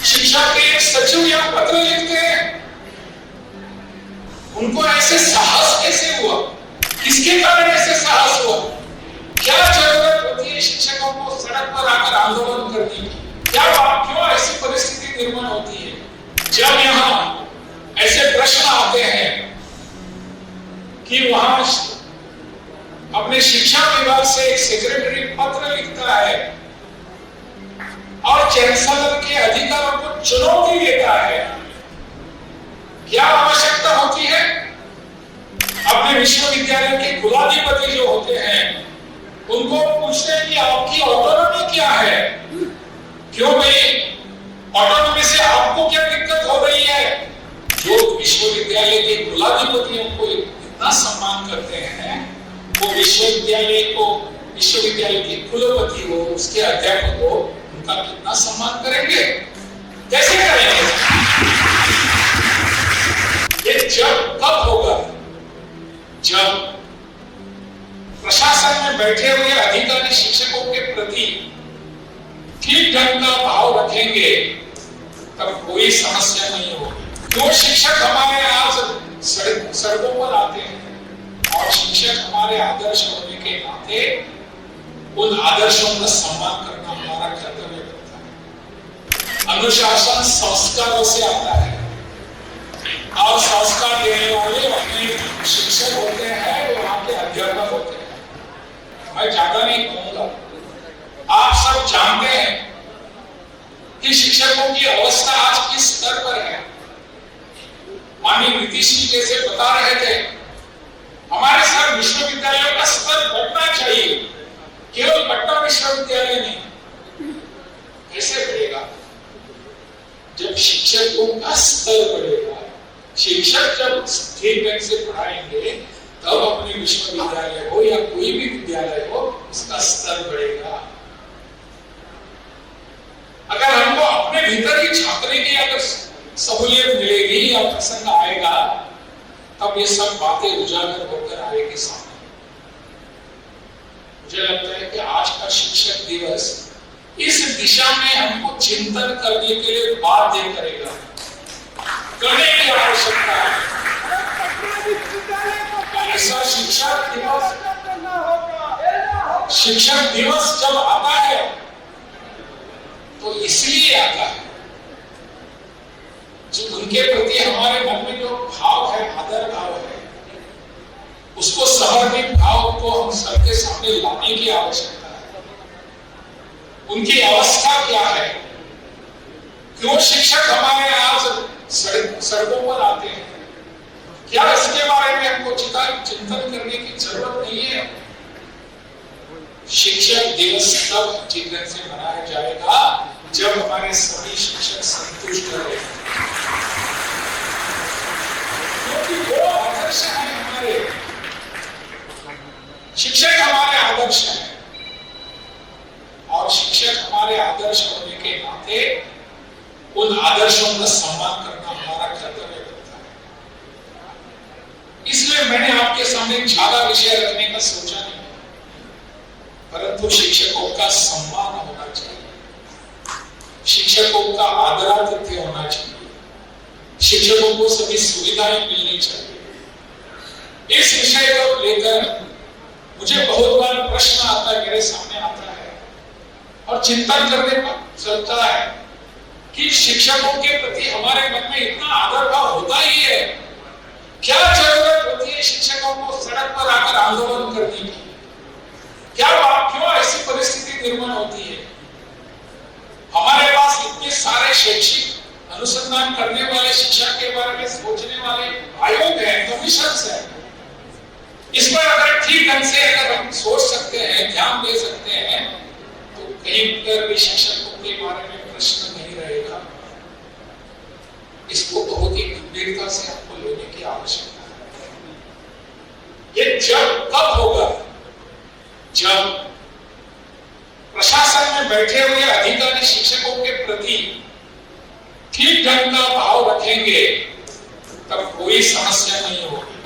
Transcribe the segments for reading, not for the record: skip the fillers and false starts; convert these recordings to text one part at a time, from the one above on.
शिक्षक के एक सचिव या पत्र लिखते हैं, उनको ऐसे साहस कैसे हुआ? किसके कारण ऐसे साहस हुआ? क्या जरूरत होती है शिक्षकों को सड़क पर आकर आंदोलन करने की? क्या क्यों ऐसी परिस्थिति निर्माण होती है? जब यहाँ ऐसे प्रश्न आते हैं कि वहां अपने शिक्षा विभाग से एक सेक्रेटरी पत्र लिखता है और चांसलर के अधिकारों को चुनौती देता है, क्या आवश्यकता होती है? अपने विश्वविद्यालय के कुलाधिपति जो होते हैं उनको पूछते हैं कि आपकी ऑटोनॉमी क्या है? क्यों भाई, ऑटोनॉमी से आपको क्या दिक्कत हो रही है? जो विश्वविद्यालय के कुलाधिपतियों को इतना सम्मान करते हैं, वो विश्वविद्यालय के कुलपति हो, उसके अध्यापक हो, उनका कितना सम्मान करेंगे? कैसे करेंगे? ये कब होगा? जब प्रशासन में बैठे हुए अधिकारी शिक्षकों के प्रति ठीक ढंग का भाव रखेंगे, तब कोई समस्या नहीं होगी। जो शिक्षक हमारे आज सड़कों पर आते हैं और शिक्षक हमारे आदर्श होने के नाते उन आदर्शों का सम्मान करना हमारा कर्तव्य बनता है। अनुशासन संस्कारों से आता है और संस्कार देने वाले अपने शिक्षक होते हैं, वो वहां के अध्यापक होते हैं। मैं ज्यादा नहीं कहूंगा, आप सब जानते हैं कि शिक्षकों की अवस्था आज किस स्तर पर है। माननीय नीतीश जी जैसे बता रहे थे, हमारे साथ विश्वविद्यालयों का स्तर बढ़ना चाहिए, केवल पटना विश्वविद्यालय नहीं। कैसे बढ़ेगा? जब शिक्षकों का स्तर बढ़ेगा, शिक्षक जब ठीक ढंग से पढ़ाएंगे, तब अपने विश्वविद्यालय हो या कोई भी विद्यालय हो, उसका स्तर बढ़ेगा। अगर हमको अपने भीतर ही झांकने की अगर सहूलियत मिलेगी या प्रसंग आएगा, तब ये सब बातें उजागर होकर आएगी सामने। मुझे लगता है कि आज का शिक्षक दिवस इस दिशा में हमको चिंतन करने के लिए बाध्य करेगा, करने की आवश्यकता है। ऐसा शिक्षक दिवस जब आता है तो इसलिए आता है जो उनके प्रति हमारे मन में जो भाव है, आदर भाव है, उसको सहर्मिक भाव को हम सबके सामने लाने की आवश्यकता है। उनकी अवस्था क्या है? क्यों शिक्षक हमारे आज सड़कों पर आते हैं? क्या इसके बारे में हमको चिंतन करने की जरूरत नहीं है? शिक्षक दिवस तब चिंतन से मनाया जाएगा जब हमारे सभी शिक्षक संतुष्ट रहे, क्योंकि वो आदर्श है हमारे शिक्षक, हमारे आदर्श है, और शिक्षक हमारे आदर्श होने के नाते उन आदर्शों का सम्मान करना हमारा कर्तव्य बनता है। इसलिए मैंने आपके सामने ज्यादा विषय रखने का सोचा नहीं, परंतु शिक्षकों का सम्मान होना चाहिए, शिक्षकों का आदरातिथ्य होना चाहिए, शिक्षकों को सभी सुविधाएं मिलनी चाहिए। इस विषय को लेकर मुझे बहुत बार प्रश्न आता है, मेरे सामने आता है और चिंतन करने का चलता है कि शिक्षकों के प्रति हमारे मन में इतना आदर भाव होता ही है, क्या जरूरत होती है शिक्षकों को सड़क पर आकर आंदोलन करने की? क्यों ऐसी परिस्थिति निर्माण होती है? हमारे पास इतने सारे शैक्षिक अनुसंधान करने वाले, शिक्षा के बारे में सोचने वाले आयोग हैं, कमीशंस हैं। इस पर अगर ठीक ढंग से अगर हम सोच सकते हैं, ध्यान दे सकते हैं, तो कहीं पर भी शिक्षकों के बारे में प्रश्न नहीं रहेगा। इसको बहुत ही गंभीरता से आपको लेने की आवश्यकता है। ये कब होगा? जब प्रशासन में बैठे हुए अधिकारी शिक्षकों के प्रति ठीक ढंग का भाव रखेंगे, तब कोई समस्या नहीं होगी,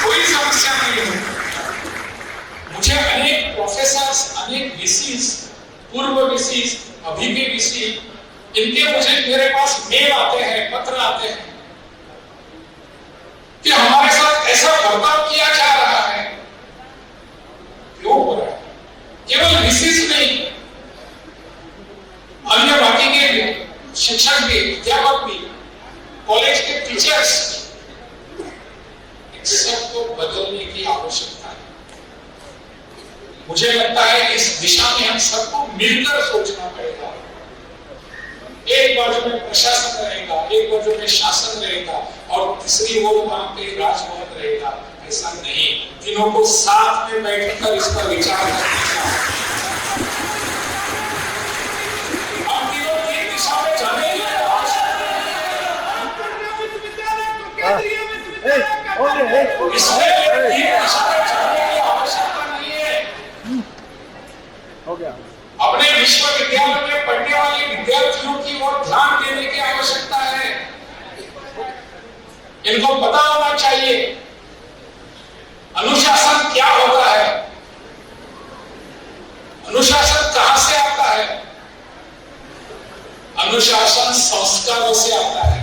कोई समस्या नहीं होगी। मुझे अनेक प्रोफेसर्स, अनेक वीसीस, पूर्व वीसीस, अभी के वीसी इनके मेरे पास मेल आते हैं, पत्र आते हैं कि हमारे साथ ऐसा बर्ताव किया जा रहा है। क्यों हो रहा है? केवल विशेष नहीं, अन्य बाकी के शिक्षक भी, अध्यापक भी, कॉलेज के टीचर्स, सबको बदलने की आवश्यकता है। मुझे लगता है इस दिशा में हम सबको मिलकर सोचना पड़ेगा। एक बाजू में प्रशासन रहेगा, एक बाजू में शासन रहेगा और तीसरी ओर वहां पे राजभवन रहेगा। ऐसा नहीं, तीनों को साथ में बैठकर इस पर विचार करना है। हम तीनों तीन दिशा में जाने की आवश्यकता नहीं है। हो गया। अपने विश्वविद्यालय में पढ़ने वाले विद्यार्थियों की ओर ध्यान देने की आवश्यकता है। इनको पता होना चाहिए अनुशासन क्या होता है, अनुशासन कहां से आता है। अनुशासन संस्कारों से आता है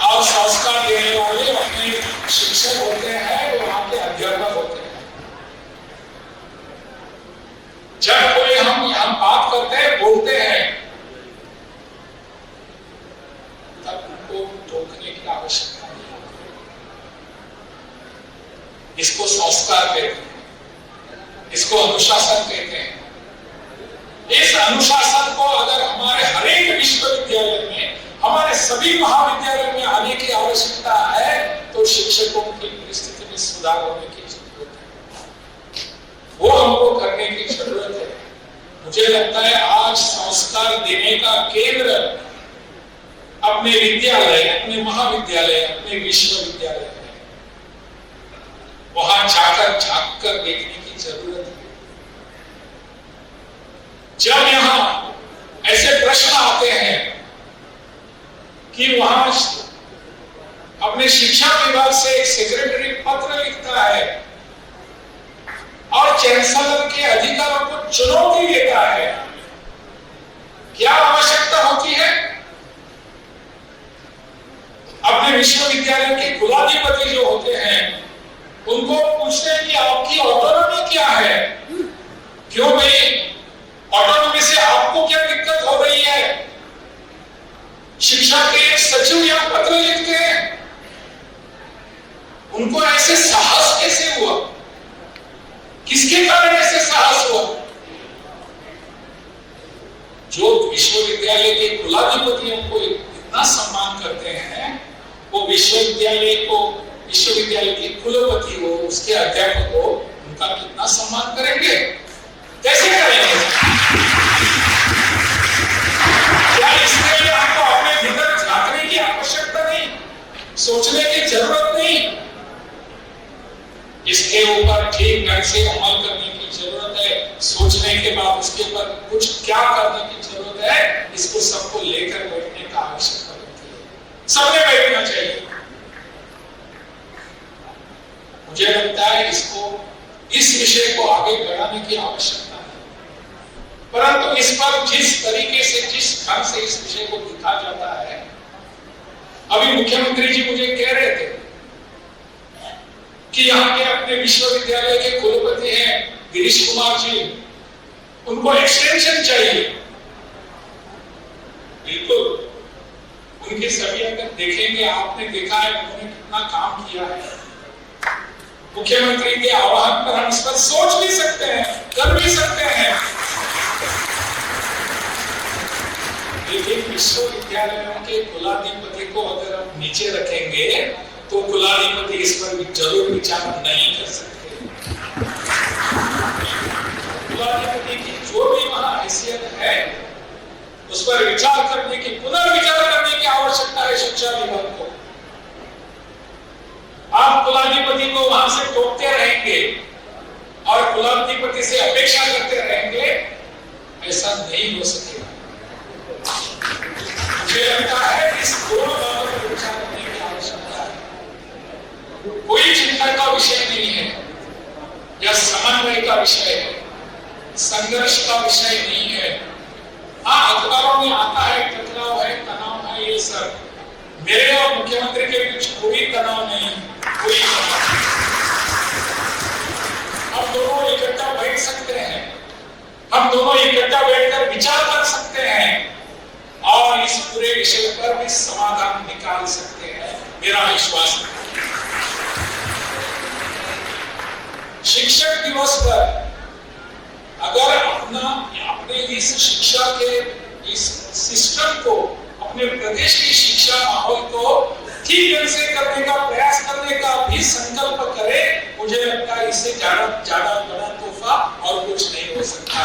और संस्कार देने वाले अपने शिक्षक होते हैं, वो वहां के अध्यापक होते हैं। जब कोई हम यहां बात करते हैं, बोलते हैं, तब उनको टोकने की आवश्यकता नहीं है। इसको संस्कार कहते हैं, इसको अनुशासन कहते हैं। इस अनुशासन को अगर हमारे हरेक विश्वविद्यालय में, हमारे सभी महाविद्यालय में आने की आवश्यकता है, तो शिक्षकों की परिस्थिति में सुधार होने की जरूरत है। वो हमको करने की जरूरत है। मुझे लगता है आज संस्कार देने का केंद्र अपने विद्यालय, अपने महाविद्यालय, अपने विश्वविद्यालय है। वहां जाकर झांक कर देखने की जरूरत है। जब यहां ऐसे प्रश्न आते हैं कि वहां अपने शिक्षा विभाग से एक सेक्रेटरी पत्र लिखता है और चांसलर के अधिकारों को चुनौती देता है, क्या आवश्यकता होती है? अपने विश्वविद्यालय के कुलाधिपति जो होते हैं, उनको पूछते हैं कि आपकी ऑटोनॉमी क्या है? क्यों भाई, ऑटोनॉमी से आपको क्या दिक्कत हो रही है? शिक्षा के सचिव यहां पत्र लिखते हैं, उनको ऐसे साहस कैसे हुआ? किसके कारण ऐसे साहस हुआ? जो विश्वविद्यालय के कुलाधिपतियों को इतना सम्मान करते हैं, वो विश्वविद्यालय के कुलपति हो, उसके अध्यापक हो, उनका कितना सम्मान करेंगे? कैसे करेंगे? क्या इसके लिए आपको अपने भीतर झांकने की आवश्यकता नहीं, सोचने की जरूरत नहीं? इसके ऊपर ठीक ढंग से अमल करने की जरूरत है। सोचने के बाद उसके ऊपर कुछ क्या करने की जरूरत है, इसको सबको लेकर बैठने का आवश्यकता होती है। सबने बैठना चाहिए। मुझे लगता है इस विषय को आगे बढ़ाने की आवश्यकता है। परंतु इस पर जिस तरीके से, जिस ढंग से इस विषय को लिखा जाता है, अभी मुख्यमंत्री जी मुझे कह रहे थे कि यहाँ के अपने विश्वविद्यालय के कुलपति हैं गिरीश कुमार जी, उनको एक्सटेंशन चाहिए। बिल्कुल, उनके सभी अगर देखेंगे, आपने देखा है उन्होंने कितना काम किया है। मुख्यमंत्री के आह्वान पर हम इस पर सोच भी सकते हैं, कर भी सकते हैं। लेकिन विश्वविद्यालयों के कुलाधिपति को अगर हम नीचे रखेंगे, तो कुलाधिपति इस पर जरूर विचार नहीं कर सकते। कुलाधिपति की जो भी वहां हैसियत है, उस पर विचार करने की, पुनर्विचार करने की आवश्यकता है शिक्षा विभाग को। आप कुलाधिपति को वहां से टोकते रहेंगे और कुलाधिपति से अपेक्षा करते रहेंगे, ऐसा नहीं हो सकेगा। मुझे लगता है इस दोनों बातों पर विचार करने की आवश्यकता है। कोई चिंता का विषय नहीं है, यह समन्वय का विषय है, संघर्ष का विषय नहीं है। हाँ, अखबारों में आता मुख्यमंत्री के बीच कोई तनाव नहीं, कोई तनाव नहीं। हम दोनों इकट्ठा बैठ सकते हैं, हम दोनों इकट्ठा बैठकर विचार कर सकते हैं और इस पूरे विषय पर भी समाधान निकाल सकते हैं, मेरा विश्वास है। शिक्षक दिवस पर अगर अपने इस शिक्षा के इस सिस्टम को, अपने प्रदेश की शिक्षा माहौल को ठीक ढंग से करने का प्रयास करने का भी संकल्प करें, मुझे लगता है इससे ज्यादा बड़ा तोहफा और कुछ नहीं हो सकता।